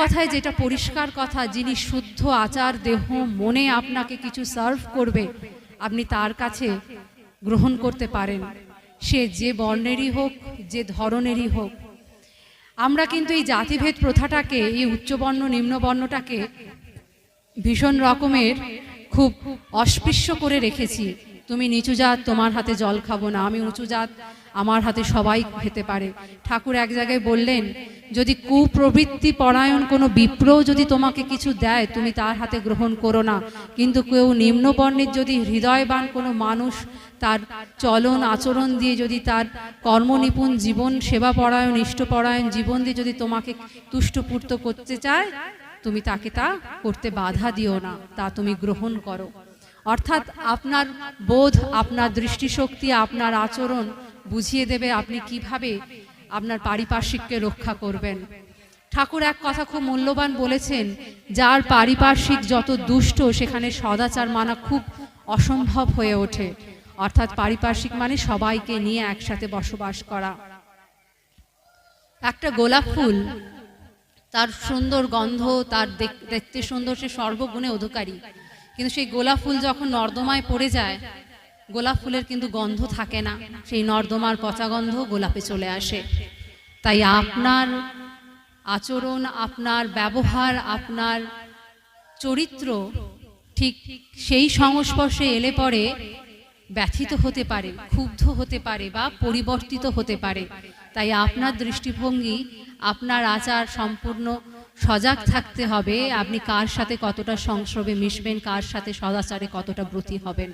কথায় যেটা পরিষ্কার কথা, যিনি শুদ্ধ আচার দেহ মনে আপনাকে কিছু সার্ভ করবে, আপনি তার কাছে গ্রহণ করতে পারেন, সে যে বর্ণেরই হোক, যে ধরনেরই হোক। আমরা কিন্তু এই জাতিভেদ প্রথাটাকে, এই উচ্চবর্ণ নিম্নবর্ণটাকে ভীষণ রকমের খুব অস্পৃশ্য করে রেখেছি। তুমি নিচু জাত, তোমার হাতে জল খাবো না, আমি উঁচু জাত, আমার হাতে সবাই খেতে পারে। ঠাকুর এক জায়গায় বললেন, যদি কুপ্রবৃত্তি পরায়ণ কোনো বিপ্র যদি তোমাকে কিছু দেয়, তুমি তার হাতে গ্রহণ করো না। কিন্তু কেউ নিম্নবর্ণের যদি হৃদয়বান কোনো মানুষ তার চলন আচরণ দিয়ে, যদি তার কর্মনিপুণ জীবন, সেবা পরায়ণ, ইষ্টপরায়ণ জীবন দিয়ে যদি তোমাকে তুষ্টপুষ্ট করতে চায়, তুমি তাকে তা করতে বাধা দিও না, তা তুমি গ্রহণ করো। অর্থাৎ আপনার বোধ, আপনার দৃষ্টিশক্তি, আপনার আচরণ বুঝিয়ে দেবে আপনি কিভাবে আপনার পারিপার্শ্বিককে রক্ষা করবেন। ঠাকুর এক কথা খুব মূল্যবান বলেছেন, যার পারিপার্শ্বিক যত দুষ্ট, সেখানে সদাচার মানা খুব অসম্ভব হয়ে ওঠে। অর্থাৎ পারিপার্শ্বিক মানে সবাইকে নিয়ে একসাথে বসবাস করা। একটা গোলাপ ফুল, তার সুন্দর গন্ধ, তার দেখতে সুন্দর, সে সর্বগুণে অধিকারী, কিন্তু সেই গোলাপ ফুল যখন নর্দমায় পড়ে যায়, গোলাপ ফুলের কিন্তু গন্ধ থাকে না, সেই নর্দমার পচা গন্ধ গোলাপে চলে আসে। তাই আপনার আচরণ, আপনার ব্যবহার, আপনার চরিত্র ঠিক সেই সংস্পর্শে এলে পরে ব্যথিত হতে পারে, ক্ষুব্ধ হতে পারে বা পরিবর্তিত হতে পারে। তাই আপনার দৃষ্টিভঙ্গি, আপনার আচার সম্পূর্ণ সজাগ থাকতে হবে। আপনি কার সাথে কতটা সংস্রবে মিশবেন, কার সাথে সদাচারে কতটা ব্রতী হবেন।